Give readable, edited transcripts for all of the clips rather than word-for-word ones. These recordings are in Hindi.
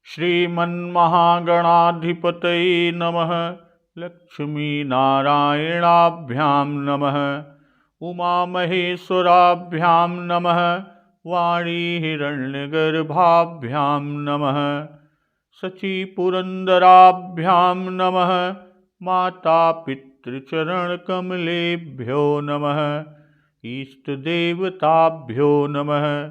श्रीमन्महागणाधिपतये नमः। लक्ष्मीनारायणाभ्यां नमः। उमामहेश्वराभ्यां नमः। वाणीहिरण्यगर्भाभ्यां नमः। शचीपुरन्दराभ्यां नमः। मातापितृचरणकमलेभ्यो नमः। इष्टदेवताभ्यो नमः।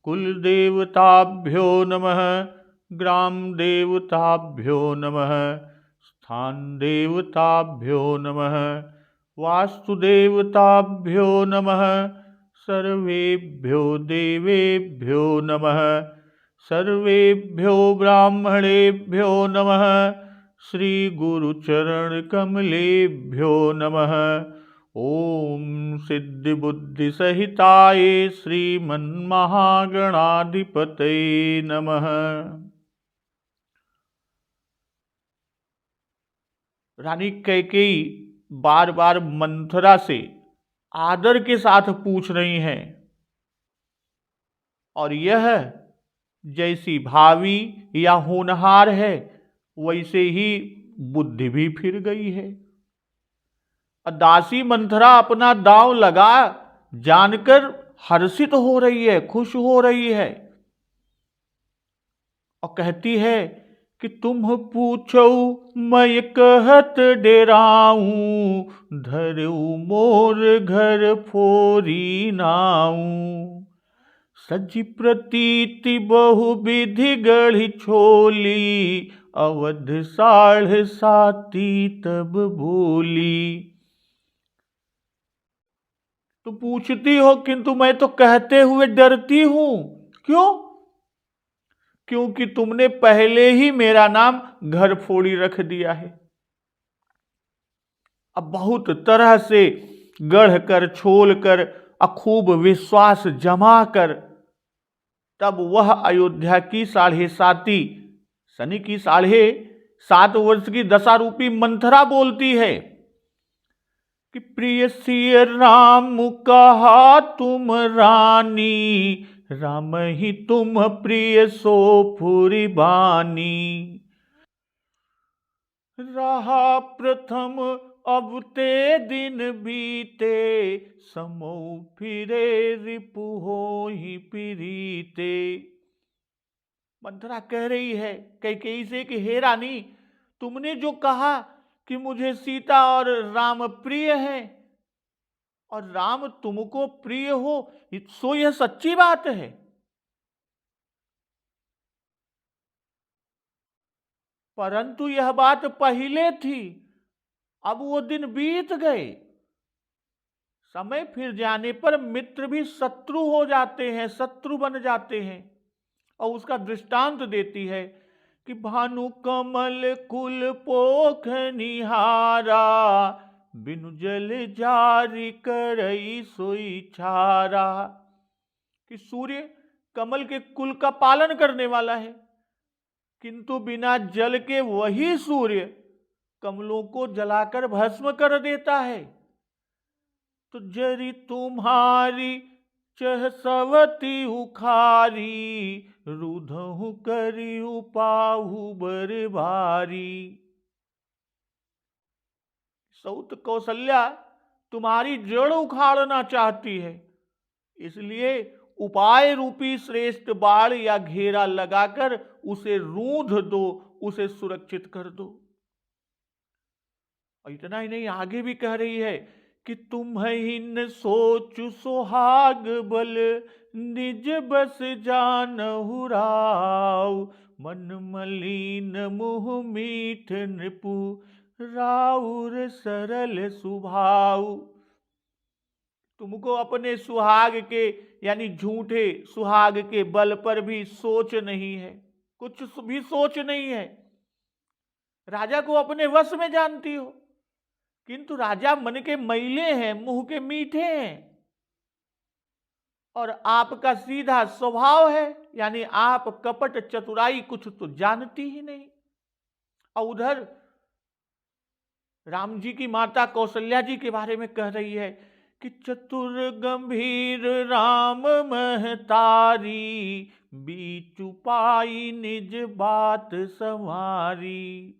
कुलदेवताभ्यो नमः। ग्रामदेवताभ्यो नमः। स्थानदेवताभ्यो नमः। वास्तुदेवताभ्यो नमः। सर्वेभ्यो देवेभ्यो नमः। सर्वेभ्यो ब्राह्मणेभ्यो नमः। श्रीगुरुचरणकमलेभ्यो नमः। ओम सिद्धिबुद्धिसहिताय श्रीमन्महागणाधिपतये नमः। रानी कैकेयी बार बार मंथरा से आदर के साथ पूछ रही हैं, और यह जैसी भावी या होनहार है वैसे ही बुद्धि भी फिर गई है। दासी मंथरा अपना दांव लगा जानकर हर्षित हो रही है, खुश हो रही है, और कहती है कि तुम पूछो मैं कहत डेराऊं, धरू मोर घर फोरी नाऊं। सजी प्रतीति बहु विधि गढ़ी छोली, अवध साढ़ साती तब बोली। तो पूछती हो किंतु मैं तो कहते हुए डरती हूं। क्यों? क्योंकि तुमने पहले ही मेरा नाम घर फोड़ी रख दिया है। अब बहुत तरह से गढ़ कर छोल कर खूब विश्वास जमा कर तब वह अयोध्या की 7.5 शनि की 7.5 वर्ष की दशारूपी मंथरा बोलती है कि प्रिय सिय राम कहा तुम रानी, राम ही तुम प्रिय सो फुरी बानी। रहा प्रथम अब ते दिन बीते, समो फिरे रिपु हो ही प्रीते। मंथरा कह रही है कैकेयी से कि हे रानी, तुमने जो कहा कि मुझे सीता और राम प्रिय हैं और राम तुमको प्रिय हो, सो यह सच्ची बात है। परंतु यह बात पहले थी, अब वो दिन बीत गए। समय फिर जाने पर मित्र भी शत्रु हो जाते हैं, शत्रु बन जाते हैं। और उसका दृष्टांत देती है कि भानु कमल कुल पोख निहारा, बिनु जल जारी करई सोई छारा। कि सूर्य कमल के कुल का पालन करने वाला है, किंतु बिना जल के वही सूर्य कमलों को जलाकर भस्म कर देता है। तो जरी तुम्हारी चह सवती उखारी, रुधहु करी उपाहु बरबारी। सौत कौशल्या तुम्हारी जड़ उखाड़ना चाहती है, इसलिए उपाय रूपी श्रेष्ठ बाण या घेरा लगाकर उसे रूंध दो, उसे सुरक्षित कर दो। और इतना ही नहीं, आगे भी कह रही है कि तुम्हिन सोचु सुहाग बल, निज बस जानहु राव। मन मलिन मुह मीठ नृपु, राउर सरल सुभाव। तुमको अपने सुहाग के यानी झूठे सुहाग के बल पर भी सोच नहीं है, कुछ भी सोच नहीं है। राजा को अपने वश में जानती हो, किंतु राजा मन के मैले हैं, मुंह के मीठे हैं, और आपका सीधा स्वभाव है, यानी आप कपट चतुराई कुछ तो जानती ही नहीं। और उधर राम जी की माता कौशल्या जी के बारे में कह रही है कि चतुर गंभीर राम महतारी, बीचु पाई निज बात संवारी।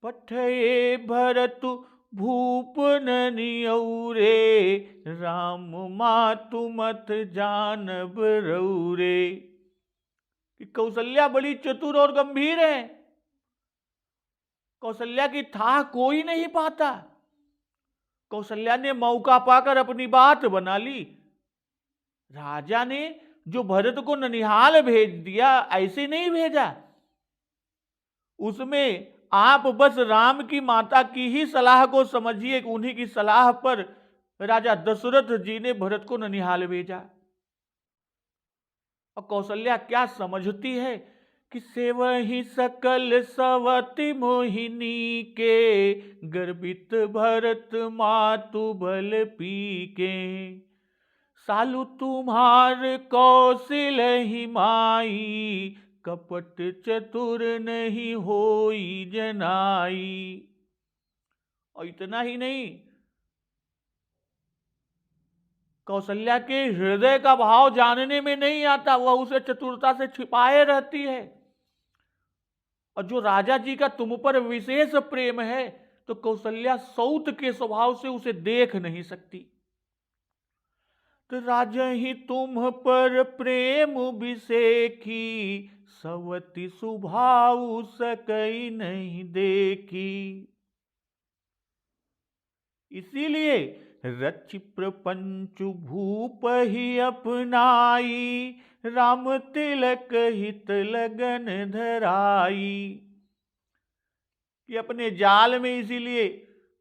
पठये भरतु भूप ननियौरे, राम मातु मत जानब रौरे। कि कौशल्या बड़ी चतुर और गंभीर है, कौशल्या की था कोई नहीं पाता। कौशल्या ने मौका पाकर अपनी बात बना ली। राजा ने जो भरत को ननिहाल भेज दिया, ऐसे नहीं भेजा, उसमें आप बस राम की माता की ही सलाह को समझिए। उन्हीं की सलाह पर राजा दशरथ जी ने भरत को ननिहाल भेजा। और कौशल्या क्या समझती है कि सेवहि सकल सवति मोहिनी के, गर्वित भरत मातु बल पीके। सालु तुम्हार कौशलहि माई, कपट चतुर नहीं होई जनाई। और इतना ही नहीं, कौशल्या के हृदय का भाव जानने में नहीं आता, वह उसे चतुरता से छिपाए रहती है। और जो राजा जी का तुम पर विशेष प्रेम है, तो कौशल्या सौत के स्वभाव से उसे देख नहीं सकती। तो राजहि तुम पर प्रेम विसेखी, सवति सुभाउ सकई नहीं देखी। इसीलिए रचि प्रपंचु भूप ही अपनाई, राम तिलक हित लगन धराई। कि अपने जाल में इसीलिए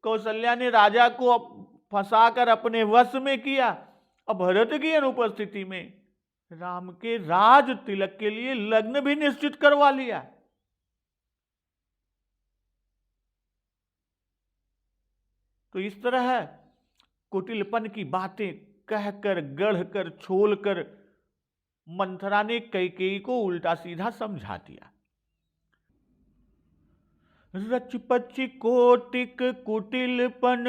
कौशल्या ने राजा को फंसाकर अपने वश में किया, और भरत की अनुपस्थिति में राम के राज तिलक के लिए लग्न भी निश्चित करवा लिया। तो इस तरह कुटिलपन की बातें कहकर, गढ़कर, छोलकर मंथरा ने कैकेयी को उल्टा सीधा समझा दिया। रच पचि कोटिक कुटिलपन,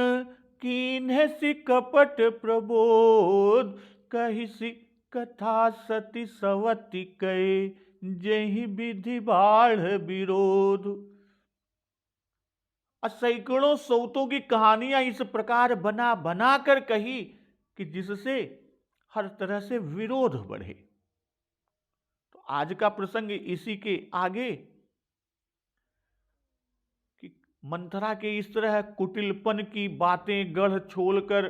कीन्ह सि कपट प्रबोध। कहि सि कथा सती सवति कहे, जहि विधि बाढ़ विरोध। सैकड़ों सौतों की कहानियां इस प्रकार बना बना कर कही कि जिससे हर तरह से विरोध बढ़े। तो आज का प्रसंग इसी के आगे कि मंथरा के इस तरह कुटिलपन की बातें गढ़ छोलकर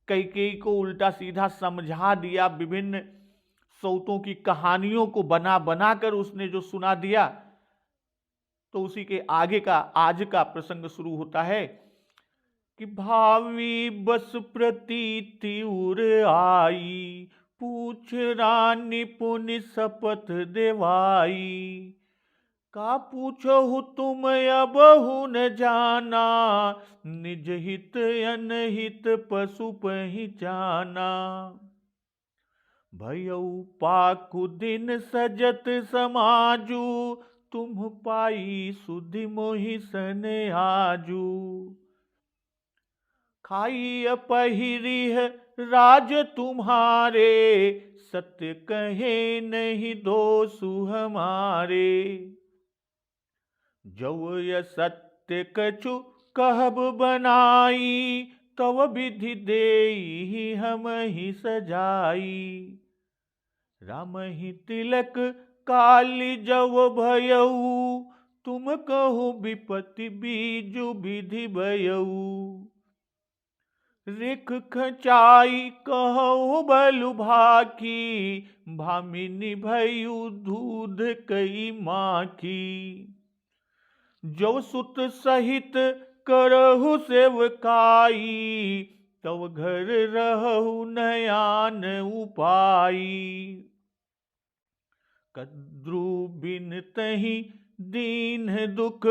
कैकेयी को उल्टा सीधा समझा दिया, विभिन्न सौतों की कहानियों को बना बना कर उसने जो सुना दिया, तो उसी के आगे का आज का प्रसंग शुरू होता है कि भावी बस प्रतीति उर आई, पूछ रानी पुनि शपथ देवाई। का पूछहु तुम अबहु न जाना, निज हित अनहित पशु पहिचाना। भयउ पाकु दिन सजत समाजू, तुम पाई सुधि मोहि सन आजू। खाई अपहिरिह राज तुम्हारे, सत्य कहे नहीं दोषु हमारे। जौ य सत्य कछु कहब बनाई, तव विधि देई हम ही सजाई। राम ही तिलक काली जव भयऊ, तुम कहो विपत्ति बीजु विधि भयऊ। रिख खचाई कहो बलु भाकी, भामिनी भयु दूध कई माखी। जो सुत सहित करहु सेवकाई, तव घर रहु नयान उपाई। कद्रु बिन तहि दीन दुख,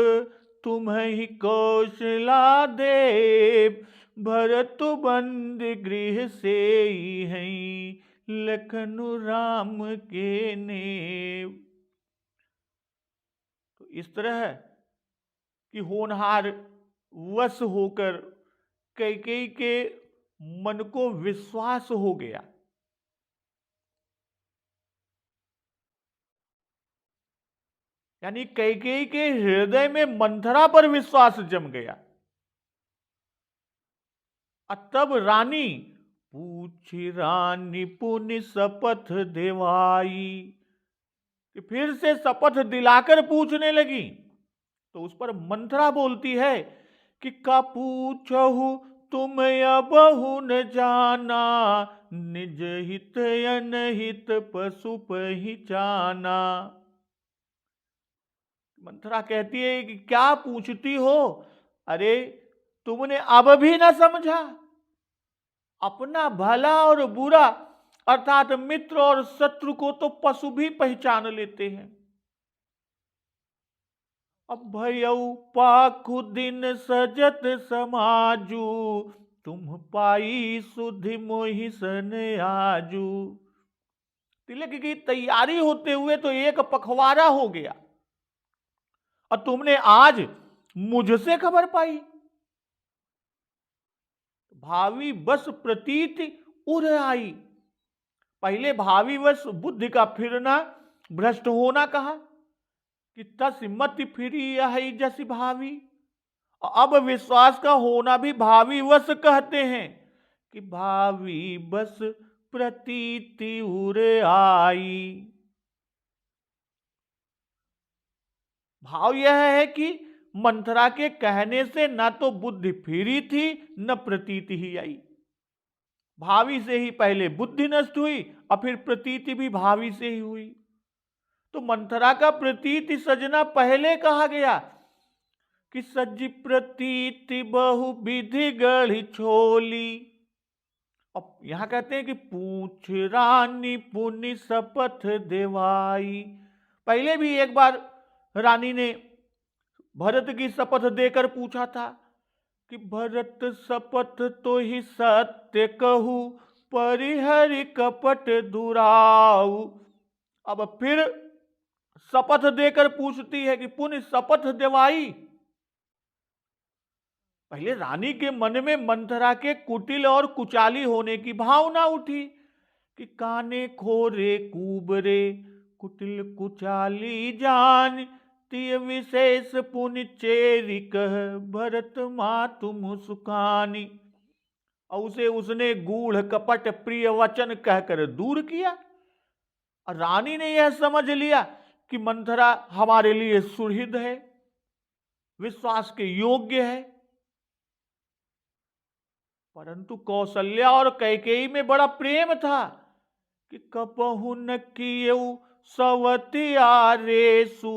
तुम्हि कौशला देव। भरत बंद गृह से हैं, लखनु राम के नेव। तो इस तरह कि होनहार वश होकर कैकेयी के मन को विश्वास हो गया। यानी कैकेयी के हृदय में मंथरा पर विश्वास जम गया। तब रानी पूछी रानी पुनि शपथ दिवाई, कि फिर से शपथ दिलाकर पूछने लगी। तो उस पर मंथरा बोलती है कि का पूछहु तुम अबहु न जाना, निज हित अनहित पशु पहिचाना। मंथरा कहती है कि क्या पूछती हो, अरे तुमने अब भी न समझा, अपना भला और बुरा अर्थात मित्र और शत्रु को तो पशु भी पहचान लेते हैं। अब भयऊ पाखु दिन सजत समाजू, तुम पाई सुधि मोहि सन आजू। तिलक की तैयारी होते हुए तो एक पखवाड़ा हो गया, और तुमने आज मुझसे खबर पाई। भावी बस प्रतीति उड़ आई। पहले भावी वश बुद्धि का फिरना, भ्रष्ट होना कहा कि तस मति फिरी आई जैसी भावी। अब विश्वास का होना भी भावी वश कहते हैं कि भावी बस प्रतीति उड़ आई। भाव यह है कि मंथरा के कहने से न तो बुद्धि फिरी थी न प्रतीति ही आई। भावी से ही पहले बुद्धि नष्ट हुई और फिर प्रतीति भी भावी से ही हुई। तो मंथरा का प्रतीति सजना पहले कहा गया कि सज प्रतीति बहु विधि गढ़ी छोली। अब यहां कहते हैं कि पूछ रानी पुनि शपथ देवाई। पहले भी एक बार रानी ने भरत की शपथ देकर पूछा था कि भरत शपथ तो ही सत्य कहू, परिहरि कपट दुराऊ। अब फिर शपथ देकर पूछती है कि पुनि शपथ देवाई। पहले रानी के मन में मंथरा के कुटिल और कुचाली होने की भावना उठी कि काने खोरे कूबरे कुटिल कुचाली जान, तिय विशेष पुनि चेरी कह भरत मातु मुस्कानी। और उसे उसने गूढ़ कपट प्रिय वचन कहकर दूर किया। और रानी ने यह समझ लिया कि मंथरा हमारे लिए सुहृद है, विश्वास के योग्य है। परंतु कौशल्या और कैकेयी में बड़ा प्रेम था कि कपहु न कियऊ सवति आरेसु,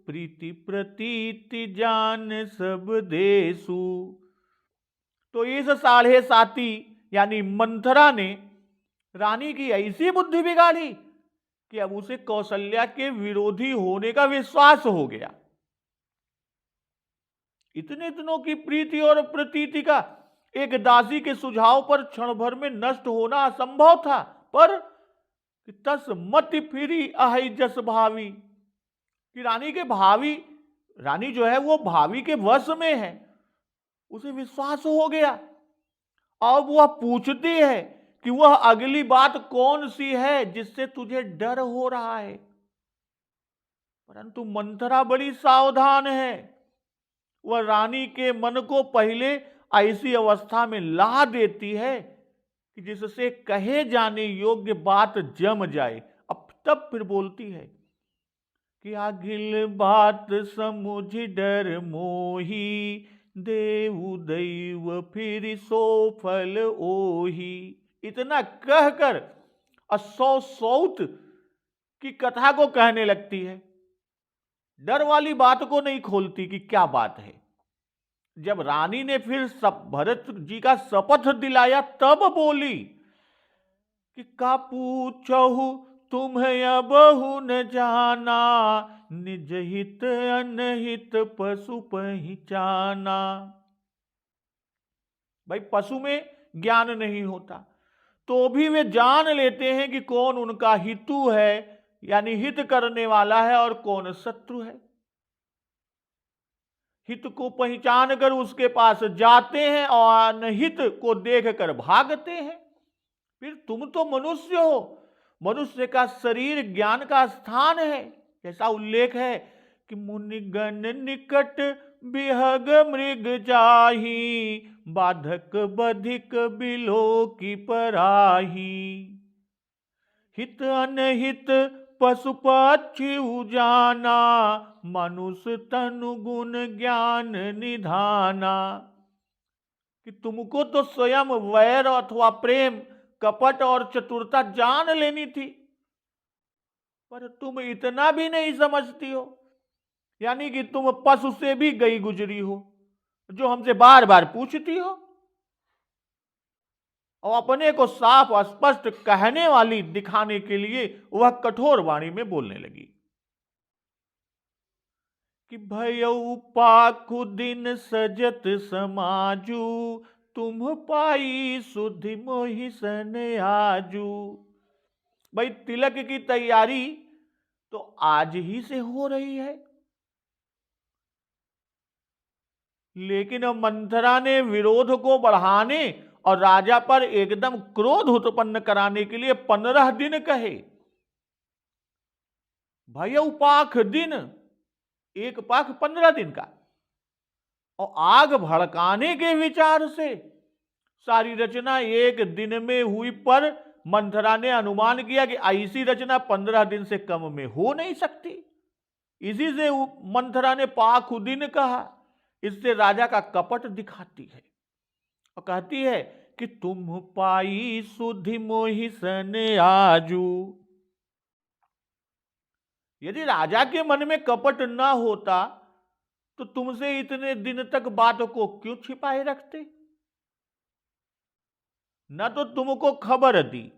प्रीति प्रतीति जान सब देसु। तो इस साढ़े साती यानी मंथरा ने रानी की ऐसी बुद्धि बिगाड़ी कि अब उसे कौशल्या के विरोधी होने का विश्वास हो गया। इतने दिनों की प्रीति और प्रतीति का एक दासी के सुझाव पर क्षण भर में नष्ट होना असंभव था, पर तस मति फिरी आई जस भावी, कि रानी के भावी, रानी जो है वो भावी के वश में है, उसे विश्वास हो गया। अब वह पूछती है कि वह अगली बात कौन सी है जिससे तुझे डर हो रहा है। परंतु मंथरा बड़ी सावधान है। वह रानी के मन को पहले ऐसी अवस्था में ला देती है कि जिससे कहे जाने योग्य बात जम जाए। अब तब फिर बोलती है कि आगिल बात समुझ डर मोही, देव दैव फिर सो फल ओही। इतना कहकर असौ सौत की कथा को कहने लगती है, डर वाली बात को नहीं खोलती कि क्या बात है। जब रानी ने फिर भरत जी का शपथ दिलाया तब बोली कि का पूछहु तुम्हें अबहु न जाना, निज हित अनहित पशु पहिचाना। भाई पशु में ज्ञान नहीं होता तो भी वे जान लेते हैं कि कौन उनका हितु है यानी हित करने वाला है और कौन शत्रु है। हित को पहचान कर उसके पास जाते हैं और अनहित को देखकर भागते हैं। फिर तुम तो मनुष्य हो, मनुष्य का शरीर ज्ञान का स्थान है। ऐसा उल्लेख है कि मुनिगण निकट बिहग मृग जाही, बाधक बधिक बिलो की पराही। हित अनहित पशु पक्षी उजाना, मनुष्य तनु गुण ज्ञान निधाना। कि तुमको तो स्वयं वैर अथवा प्रेम, कपट और चतुरता जान लेनी थी, पर तुम इतना भी नहीं समझती हो। यानी कि तुम पशु से भी गई गुजरी हो, जो हमसे बार बार पूछती हो और अपने को साफ और स्पष्ट कहने वाली दिखाने के लिए वह कठोर वाणी में बोलने लगी कि भयउ पाखु दिन सजत समाजू, तुम पाई सुधि मोहि सन आजू। भाई तिलक की तैयारी तो आज ही से हो रही है, लेकिन मंथरा ने विरोध को बढ़ाने और राजा पर एकदम क्रोध उत्पन्न कराने के लिए 15 दिन कहे। भयउ पाख दिन, एक पाख 15 दिन का, और आग भड़काने के विचार से सारी रचना एक दिन में हुई, पर मंथरा ने अनुमान किया कि ऐसी रचना 15 दिन से कम में हो नहीं सकती। इसी से मंथरा ने पाखुदिन कहा। इससे राजा का कपट दिखाती है और कहती है कि तुम पाई सुधि मोहि सन आजू। यदि राजा के मन में कपट ना होता तो तुमसे इतने दिन तक बात को क्यों छिपाए रखते? न तो तुमको खबर दी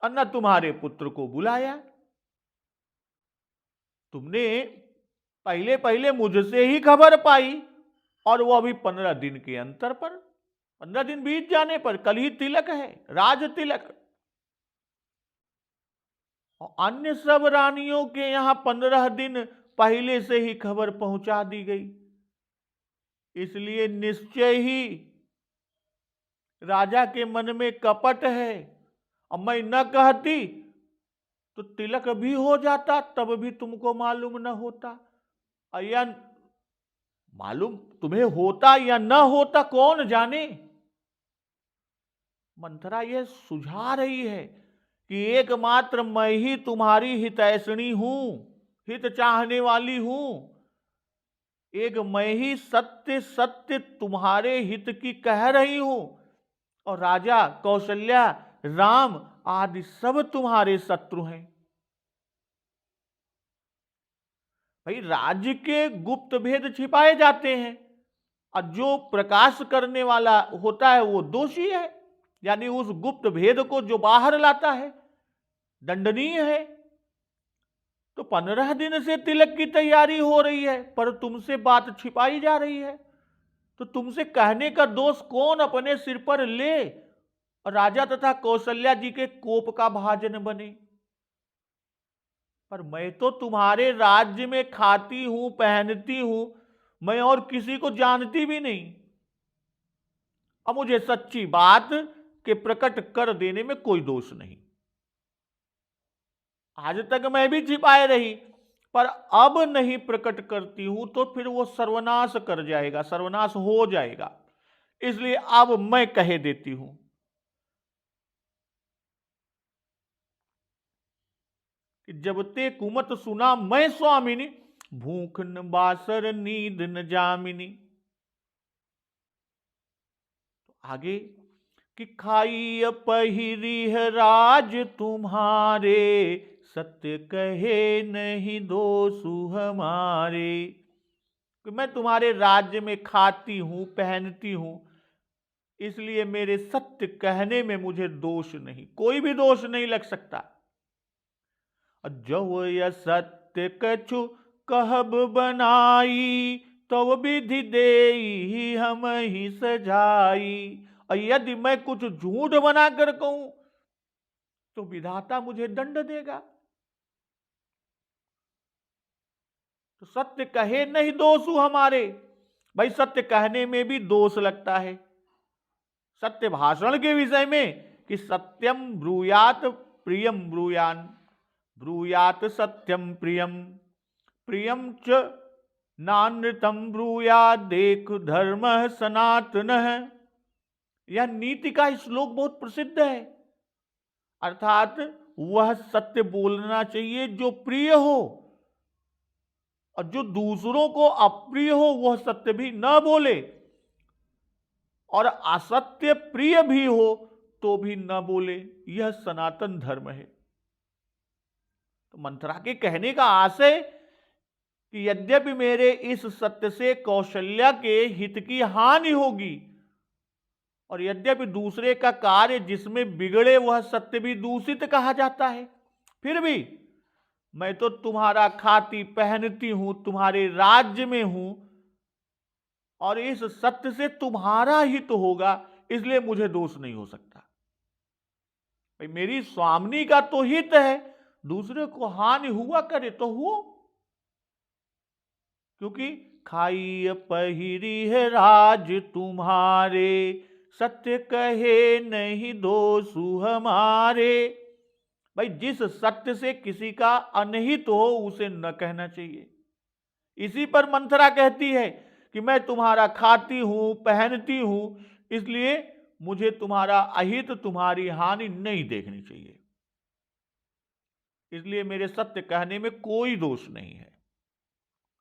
और न तुम्हारे पुत्र को बुलाया। तुमने पहले पहले मुझसे ही खबर पाई, और वो अभी 15 दिन के अंतर पर, 15 दिन बीत जाने पर, कल ही तिलक है, राज तिलक। और अन्य सब रानियों के यहां 15 दिन पहले से ही खबर पहुंचा दी गई। इसलिए निश्चय ही राजा के मन में कपट है, और मैं न कहती तो तिलक भी हो जाता, तब भी तुमको मालूम न होता। या मालूम तुम्हें होता या न होता कौन जाने। मंथरा यह सुझा रही है कि एकमात्र मैं ही तुम्हारी हितैषणी हूं, हित चाहने वाली हूं। एक मैं ही सत्य सत्य तुम्हारे हित की कह रही हूं, और राजा, कौशल्या, राम आदि सब तुम्हारे शत्रु हैं। भाई राज्य के गुप्त भेद छिपाए जाते हैं, और जो प्रकाश करने वाला होता है वो दोषी है। यानी उस गुप्त भेद को जो बाहर लाता है दंडनीय है। तो 15 दिन से तिलक की तैयारी हो रही है, पर तुमसे बात छिपाई जा रही है। तो तुमसे कहने का दोष कौन अपने सिर पर ले और राजा तथा कौशल्या जी के कोप का भाजन बने? पर मैं तो तुम्हारे राज्य में खाती हूं, पहनती हूं, मैं और किसी को जानती भी नहीं। अब मुझे सच्ची बात के प्रकट कर देने में कोई दोष नहीं। आज तक मैं भी छिपाए रही, पर अब नहीं प्रकट करती हूं तो फिर वो सर्वनाश कर जाएगा, सर्वनाश हो जाएगा। इसलिए अब मैं कह देती हूं कि जब ते कुमत सुना मैं स्वामिनी, भूख न बासर नींद न जामिनी। आगे कि खाई पहिरी है राज तुम्हारे, सत्य कहे नहीं दोषु हमारे। कि मैं तुम्हारे राज्य में खाती हूं, पहनती हूं, इसलिए मेरे सत्य कहने में मुझे दोष नहीं, कोई भी दोष नहीं लग सकता। जो यह सत्य कछु कहब बनाई, तो विधि देई हम ही सजाई। और यदि मैं कुछ झूठ बनाकर कहूं तो विधाता मुझे दंड देगा। तो सत्य कहे नहीं दोषु हमारे, भाई सत्य कहने में भी दोष लगता है। सत्य भाषण के विषय में कि सत्यम ब्रूयात प्रियम ब्रूयान, ब्रूयात सत्यम प्रियम, प्रियम च नानृतम ब्रूयात देख धर्म सनातन। यह नीति का श्लोक बहुत प्रसिद्ध है। अर्थात वह सत्य बोलना चाहिए जो प्रिय हो, और जो दूसरों को अप्रिय हो वह सत्य भी न बोले, और असत्य प्रिय भी हो तो भी न बोले। यह सनातन धर्म है। तो मंथरा के कहने का आशय कि यद्यपि मेरे इस सत्य से कौशल्या के हित की हानि होगी, और यद्यपि दूसरे का कार्य जिसमें बिगड़े वह सत्य भी दूषित कहा जाता है, फिर भी मैं तो तुम्हारा खाती पहनती हूं, तुम्हारे राज्य में हूं, और इस सत्य से तुम्हारा हित होगा, इसलिए मुझे दोष नहीं हो सकता। भाई मेरी स्वामिनी का तो हित है, दूसरे को हानि हुआ करे तो हो, क्योंकि खाई पहिरी है राज तुम्हारे, सत्य कहे नहीं दोषु हमारे। भाई जिस सत्य से किसी का अनहित हो उसे न कहना चाहिए। इसी पर मंथरा कहती है कि मैं तुम्हारा खाती हूं पहनती हूं, इसलिए मुझे तुम्हारा अहित भारी हानि नहीं देखनी चाहिए, इसलिए मेरे सत्य कहने में कोई दोष नहीं है।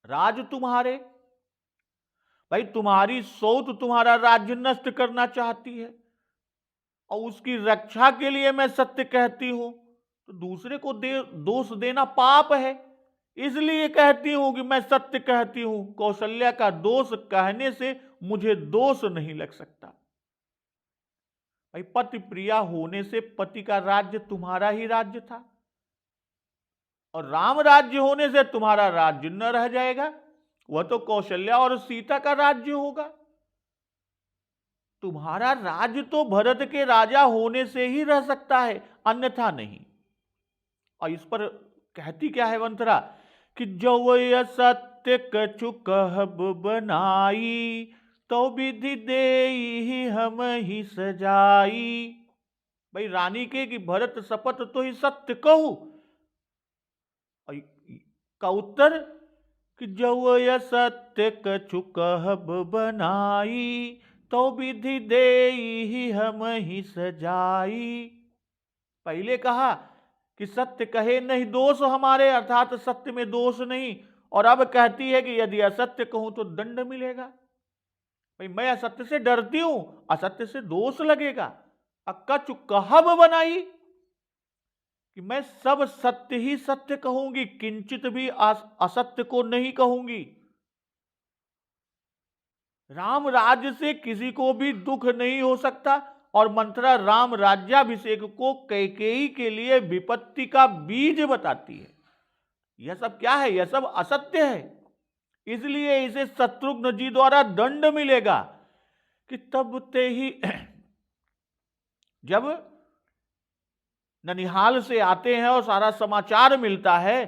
राज तुम्हारे, भाई तुम्हारी सौत तुम्हारा राज्य नष्ट करना चाहती है, और उसकी रक्षा के लिए मैं सत्य कहती हूं, तो दूसरे को दोष देना पाप है, इसलिए कहती हूं कि मैं सत्य कहती हूं। कौशल्या का दोष कहने से मुझे दोष नहीं लग सकता। भाई पति प्रिया होने से पति का राज्य तुम्हारा ही राज्य था, और राम राज्य होने से तुम्हारा राज्य न रह जाएगा, वह तो कौशल्या और सीता का राज्य होगा। तुम्हारा राज्य तो भरत के राजा होने से ही रह सकता है, अन्यथा नहीं। और इस पर कहती क्या है मंथरा कि जो सत्य कछु कहब बनाई, तो विधि दे हम ही सजाई। भाई रानी के कि भरत शपथ तो ही सत्य कहू, का उत्तर कि जो सत्य कछु कहब बनाई, तो विधि दे हम ही सजाई। पहले कहा कि सत्य कहे नहीं दोष हमारे, अर्थात सत्य में दोष नहीं, और अब कहती है कि यदि असत्य कहूं तो दंड मिलेगा। भाई मैं असत्य से डरती हूं, असत्य से दोष लगेगा। कछु कहब बनाई कि मैं सब सत्य ही सत्य कहूंगी, किंचित भी असत्य को नहीं कहूंगी। राम राज्य से किसी को भी दुख नहीं हो सकता, और मंथरा राम राज्याभिषेक को कैकेयी के लिए विपत्ति का बीज बताती है। यह सब क्या है? यह सब असत्य है, इसलिए इसे शत्रुघ्न जी द्वारा दंड मिलेगा। कि तब ते ही जब ननिहाल से आते हैं और सारा समाचार मिलता है,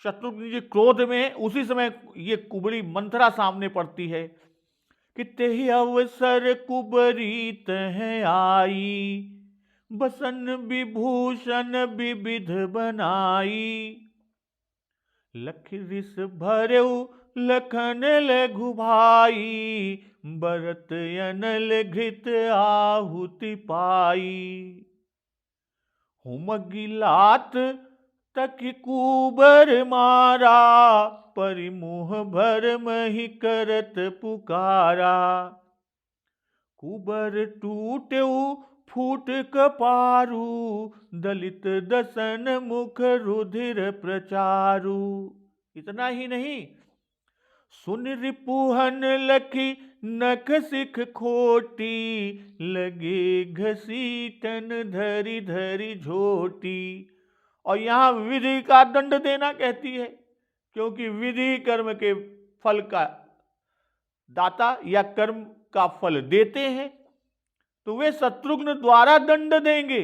शत्रुघ्न जी क्रोध में, उसी समय ये कुबड़ी मंथरा सामने पड़ती है कि तेहि अवसर कुबरीत है आई, बसन विभूषण विविध बनाई। लख रिस भरेउ लखन लघु भाई, बरत अनल घृत आहुति पाई। हुम गिलात तक कुबर मारा, परिमुह भर मही करत पुकारा। कुबर टूटेउ फूट कपारू, दलित दसन मुख रुधिर प्रचारू। इतना ही नहीं, सुन रिपुहन लखी नख सिख खोटी, लगे घसीटन धरी धरी झोटी। और यहां विधि का दंड देना कहती है, क्योंकि विधि कर्म के फल का दाता या कर्म का फल देते हैं, तो वे शत्रुघ्न द्वारा दंड देंगे।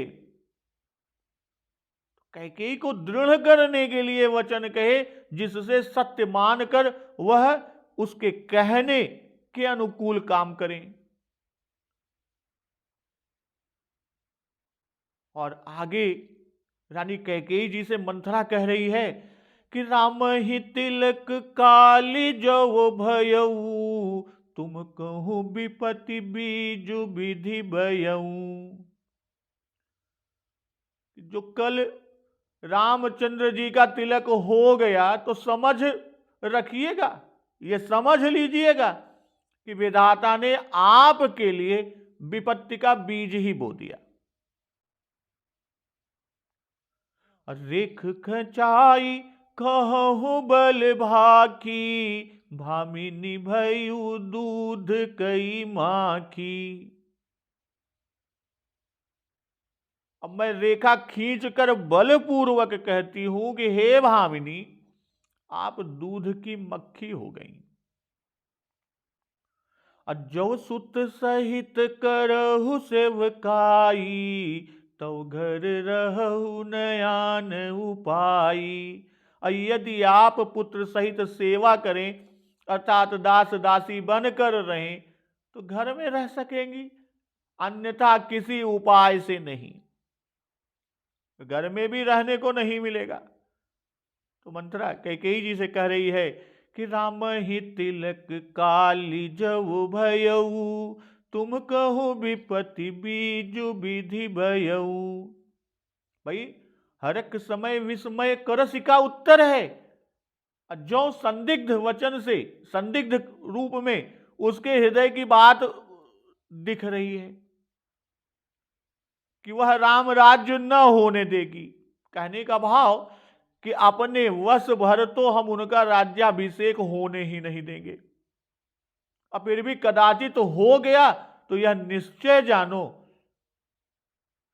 कैकेयी को दृढ़ करने के लिए वचन कहे, जिससे सत्य मानकर वह उसके कहने के अनुकूल काम करें। और आगे रानी कैकेयी जी से मंथरा कह रही है कि राम ही तिलक काली जो भयऊ, तुम कहूं विपत्ति बीजु विधि भयऊ। जो कल रामचंद्र जी का तिलक हो गया तो समझ रखिएगा, ये समझ लीजिएगा कि विधाता ने आपके लिए विपत्ति का बीज ही बो दिया। रेख खचाई कहु बल भाकी, भामिनी भयु दूध कई माखी। अब मैं रेखा खींचकर बलपूर्वक कहती हूं कि हे भामिनी, आप दूध की मक्खी हो गई। जो सुत सहित करहु सेवकाई, तो घर रहु नयान उपाई। यदि आप पुत्र सहित सेवा करें अर्थात दास दासी बनकर रहें तो घर में रह सकेंगी, अन्यथा किसी उपाय से नहीं, घर में भी रहने को नहीं मिलेगा। तो मंथरा कैकेयी जी से कह रही है कि राम ही तिलक काली जव भयऊ, तुम कहो विपत्ति बीजु विधि भयऊ। भाई हर एक समय विस्मय करस का उत्तर है। जो संदिग्ध वचन से, संदिग्ध रूप में उसके हृदय की बात दिख रही है कि वह राम राज्य न होने देगी। कहने का भाव कि अपने वश भर तो हम उनका राज्याभिषेक होने ही नहीं देंगे, और फिर भी कदाचित हो गया तो यह निश्चय जानो,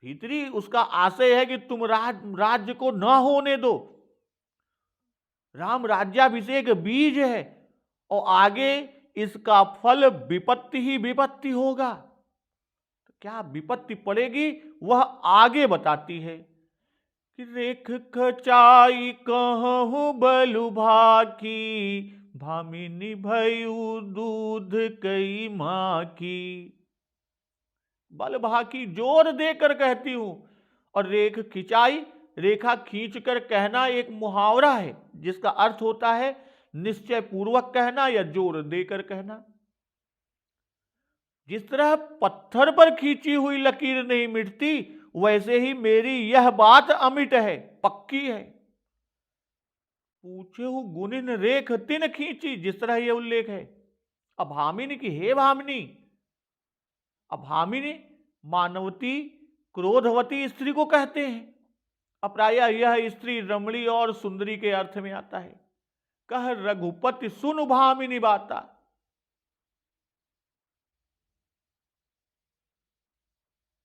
भीतरी उसका आशय है कि तुम राज्य को न होने दो। राम राज्याभिषेक बीज है और आगे इसका फल विपत्ति ही विपत्ति होगा। तो क्या विपत्ति पड़ेगी वह आगे बताती है कि रेख खचाई कहु बलु भाकी, भामिनी भयु दूध कई माखी। बल भाकी जोर देकर कहती हूं, और रेख खिंचाई, रेखा खींचकर कहना एक मुहावरा है जिसका अर्थ होता है निश्चय पूर्वक कहना या जोर देकर कहना। जिस तरह पत्थर पर खींची हुई लकीर नहीं मिटती, वैसे ही मेरी यह बात अमिट है, पक्की है। पूछे हो गुनिन रेख तिन खींची, जिस तरह यह उल्लेख है। अब भामिनी की हे भामिनी, अब भामिनी मानवती क्रोधवती स्त्री को कहते हैं। प्रायः यह स्त्री रमणी और सुंदरी के अर्थ में आता है। कह रघुपति सुन भामिनी बाता।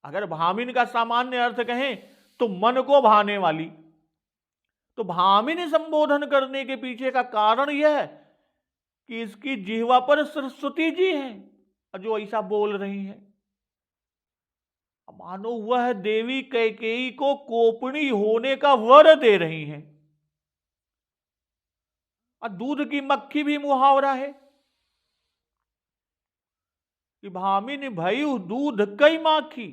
अगर भामिन का सामान्य अर्थ कहें तो मन को भाने वाली, तो भामिनी संबोधन करने के पीछे का कारण यह है कि इसकी जिह्वा पर सरस्वती जी हैं जो ऐसा बोल रही हैं। मानो वह देवी कैकेयी को कोपणी होने का वर दे रही हैं। और दूध की मक्खी भी मुहावरा है कि भामिनी भयु दूध कई माखी।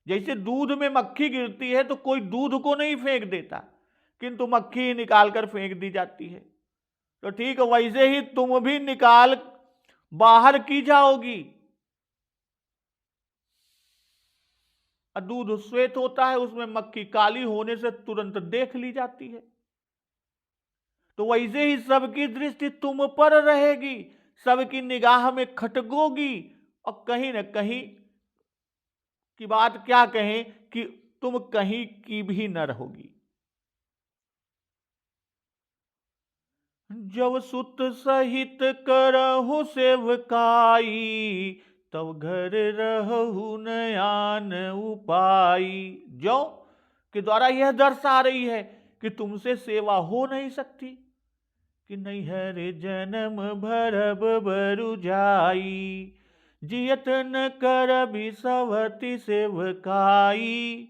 जैसे दूध में मक्खी गिरती है तो कोई दूध को नहीं फेंक देता, किंतु मक्खी निकालकर फेंक दी जाती है। तो ठीक वैसे ही तुम भी निकाल बाहर की जाओगी। दूध श्वेत होता है, उसमें मक्खी काली होने से तुरंत देख ली जाती है। तो वैसे ही सबकी दृष्टि तुम पर रहेगी, सबकी निगाह में खटकोगी, और कहीं न कहीं की बात क्या कहें कि तुम कहीं की भी न रहोगी। जब सुत सहित करहु सेवकाई, तब घर रहु नयान उपाई। जो के द्वारा यह दर्शा रही है कि तुमसे सेवा हो नहीं सकती, कि नैहर जन्म भरब बरु जाई, जियत न कर भी सवती सेवकाई।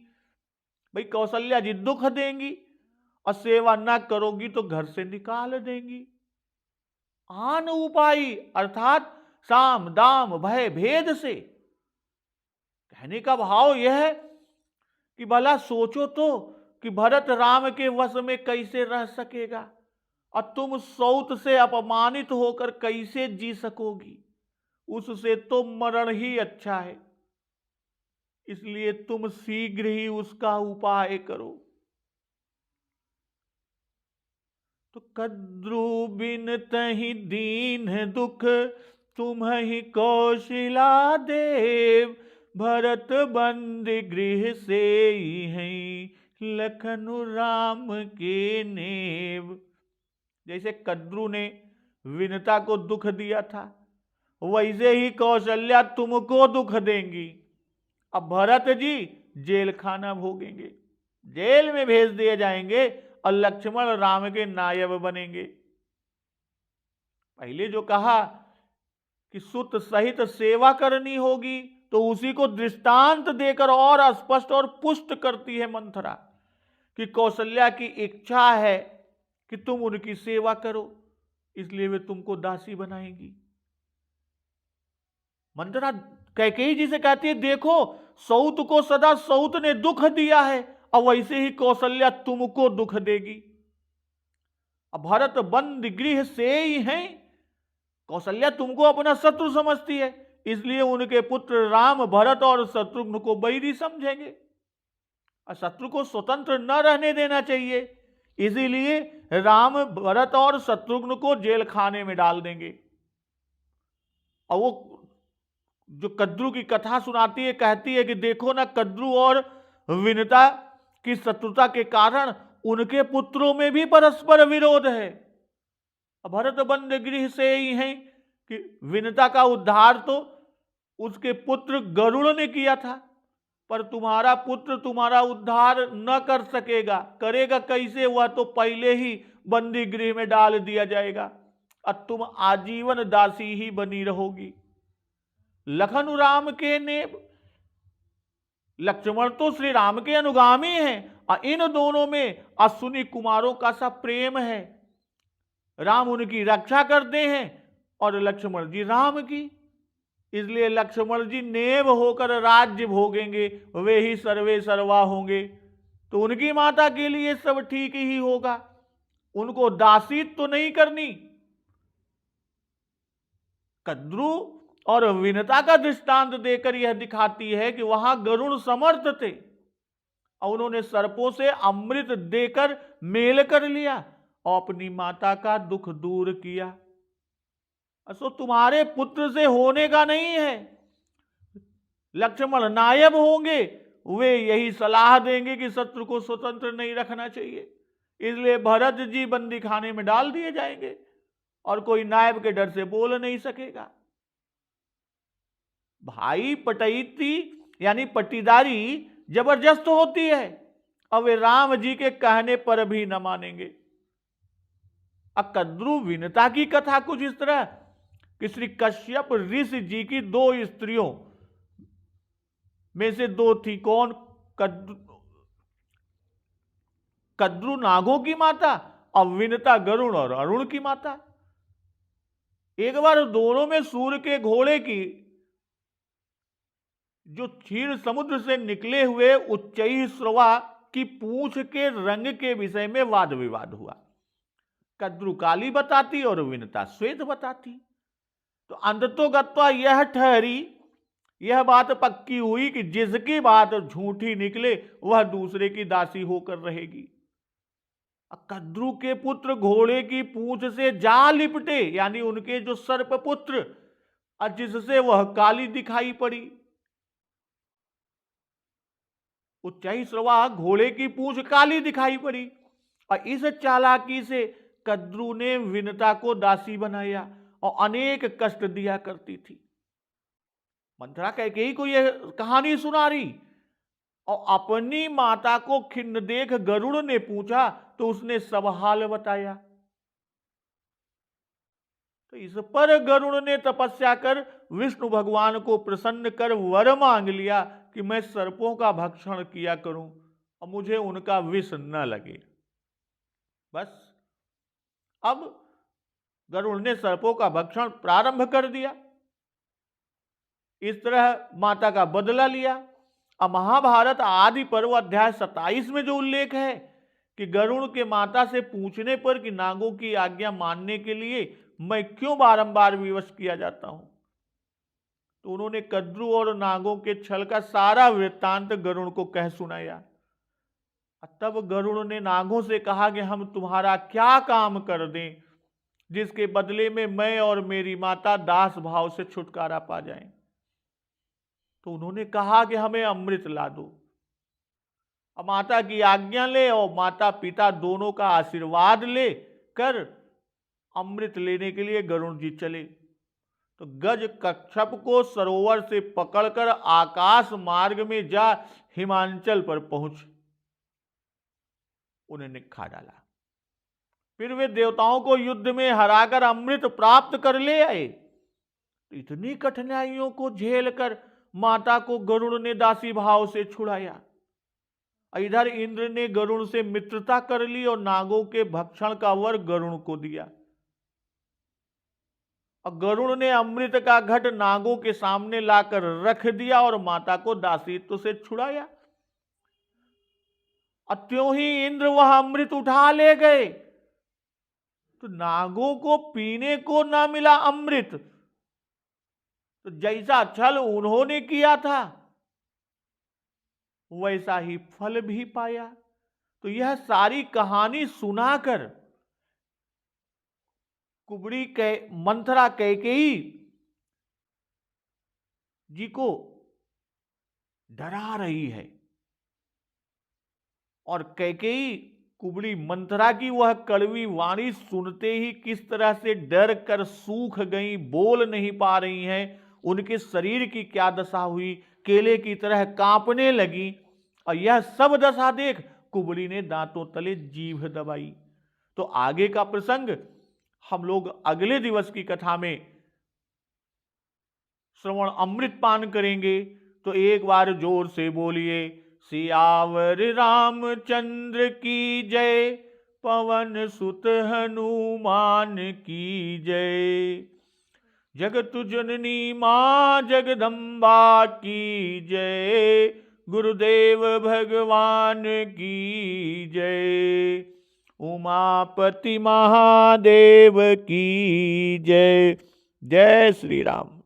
भाई कौशल्या जी दुख देंगी और सेवा ना करोगी तो घर से निकाल देंगी। आन उपाय, अर्थात साम दाम भय भेद से। कहने का भाव यह है कि भला सोचो तो कि भरत राम के वश में कैसे रह सकेगा, और तुम सौत से अपमानित होकर कैसे जी सकोगी। उससे तो मरण ही अच्छा है, इसलिए तुम शीघ्र ही उसका उपाय करो। तो कद्रु बिन तहि दीन दुख, तुम ही कौशिला देव। भरत बंद गृह से हैं, लखनु राम के नेव। जैसे कद्रु ने विनता को दुख दिया था, वैसे ही कौशल्या तुमको दुख देंगी। अब भरत जी जेल खाना भोगेंगे, जेल में भेज दिए जाएंगे, और लक्ष्मण राम के नायब बनेंगे। पहले जो कहा कि सुत सहित सेवा करनी होगी, तो उसी को दृष्टांत देकर और स्पष्ट और पुष्ट करती है मंथरा कि कौशल्या की इच्छा है कि तुम उनकी सेवा करो, इसलिए वे तुमको दासी बनाएंगी। मंथरा कैकेयी जी से कहती है, देखो सौत को सदा सौत ने दुख दिया है, और वैसे ही कौशल्या तुमको दुख देगी। अब भरत बंद गृह से ही हैं, कौशल्या तुमको अपना शत्रु समझती है, इसलिए उनके पुत्र राम भरत और शत्रुघ्न को बैरी समझेंगे, और शत्रु को स्वतंत्र न रहने देना चाहिए। इसीलिए राम भरत और शत्रुघ्न को जेल खाने में डाल देंगे। और वो जो कद्रु की कथा सुनाती है, कहती है कि देखो ना, कद्रु और विनता की शत्रुता के कारण उनके पुत्रों में भी परस्पर विरोध है। भरत बंद गृह से ही हैं कि विनता का उद्धार तो उसके पुत्र गरुड़ ने किया था, पर तुम्हारा पुत्र तुम्हारा उद्धार न कर सकेगा। करेगा कैसे? वह तो पहले ही बंदी गृह में डाल दिया जाएगा, और तुम आजीवन दासी ही बनी रहोगी। लखन राम के ने, लक्ष्मण तो श्री राम के अनुगामी हैं, और इन दोनों में अश्विनी कुमारों का सा प्रेम है। राम उनकी रक्षा करते हैं और लक्ष्मण जी राम की, इसलिए लक्ष्मण जी नेव होकर राज्य भोगेंगे, वे ही सर्वे सर्वा होंगे। तो उनकी माता के लिए सब ठीक ही होगा, उनको दासी तो नहीं करनी। कद्रु और विनता का दृष्टांत देकर यह दिखाती है कि वहां गरुण समर्थ थे, और उन्होंने सर्पों से अमृत देकर मेल कर लिया और अपनी माता का दुख दूर किया। असो तुम्हारे पुत्र से होने का नहीं है, लक्ष्मण नायब होंगे, वे यही सलाह देंगे कि शत्रु को स्वतंत्र नहीं रखना चाहिए, इसलिए भरत जी बंदी खाने में डाल दिए जाएंगे, और कोई नायब के डर से बोल नहीं सकेगा। भाई पटैती यानी पट्टीदारी जबरदस्त होती है, और वे राम जी के कहने पर भी न मानेंगे। अब कद्रु विनता की कथा कुछ इस तरह कि श्री कश्यप ऋषि जी की दो स्त्रियों में से दो थी। कौन? कद्रु नागों की माता, और विनता गरुण और अरुण की माता। एक बार दोनों में सूर्य के घोड़े की जो क्षीर समुद्र से निकले हुए उच्चई स्रवा की पूंछ के रंग के विषय में वाद विवाद हुआ। कद्रु काली बताती और विनता श्वेत बताती। तो अंततोगत्वा यह ठहरी, यह बात पक्की हुई कि जिसकी बात झूठी निकले वह दूसरे की दासी होकर रहेगी। कद्रु के पुत्र घोड़े की पूंछ से जा लिपटे, यानी उनके जो सर्प पुत्र, जिससे वह काली दिखाई पड़ी। उच्चाई श्रवा घोड़े की पूंछ काली दिखाई पड़ी, और इस चालाकी से कद्रु ने विनता को दासी बनाया और अनेक कष्ट दिया करती थी। मंथरा कैकेयी को यह कहानी सुना रही, और अपनी माता को खिन्न देख गरुड़ ने पूछा तो उसने सब हाल बताया। तो इस पर गरुड़ ने तपस्या कर विष्णु भगवान को प्रसन्न कर वर मांग लिया कि मैं सर्पों का भक्षण किया करूं और मुझे उनका विष न लगे। बस अब गरुड़ ने सर्पों का भक्षण प्रारंभ कर दिया। इस तरह माता का बदला लिया। अब महाभारत आदि पर्व अध्याय 27 में जो उल्लेख है कि गरुड़ के माता से पूछने पर कि नागों की आज्ञा मानने के लिए मैं क्यों बारंबार विवश किया जाता हूं, तो उन्होंने कद्रु और नागों के छल का सारा वृत्तांत गरुड़ को कह सुनाया। तब गरुड़ ने नागों से कहा कि हम तुम्हारा क्या काम कर दें जिसके बदले में मैं और मेरी माता दास भाव से छुटकारा पा जाएं। तो उन्होंने कहा कि हमें अमृत ला दो। अब माता की आज्ञा ले और माता पिता दोनों का आशीर्वाद ले कर अमृत लेने के लिए गरुड़ जी चले। तो गज कच्छप को सरोवर से पकड़कर आकाश मार्ग में जा हिमांचल पर पहुंच उन्हें खा डाला। फिर वे देवताओं को युद्ध में हराकर अमृत प्राप्त कर ले आए। तो इतनी कठिनाइयों को झेलकर माता को गरुड़ ने दासी भाव से छुड़ाया। इधर इंद्र ने गरुड़ से मित्रता कर ली और नागों के भक्षण का वर गरुड़ को दिया। और गरुड़ ने अमृत का घट नागों के सामने लाकर रख दिया और माता को दासीत्व से छुड़ाया। त्यों ही इंद्र वह अमृत उठा ले गए। तो नागों को पीने को ना मिला अमृत, तो जैसा छल उन्होंने किया था वैसा ही फल भी पाया। तो यह सारी कहानी सुनाकर कुबड़ी मंथरा कैकेयी जी को डरा रही है और कैकेयी कुबड़ी मंथरा की वह कड़वी वाणी सुनते ही किस तरह से डर कर सूख गई, बोल नहीं पा रही हैं। उनके शरीर की क्या दशा हुई, केले की तरह कांपने लगी। और यह सब दशा देख कुबड़ी ने दांतों तले जीभ दबाई। तो आगे का प्रसंग हम लोग अगले दिवस की कथा में श्रवण अमृत पान करेंगे। तो एक बार जोर से बोलिए, सियावर रामचंद्र की जय, पवन सुत हनुमान की जय। जगत जननी मां जगदम्बा की जय, गुरुदेव भगवान की जय, उमापति महादेव की जय। जय श्री राम।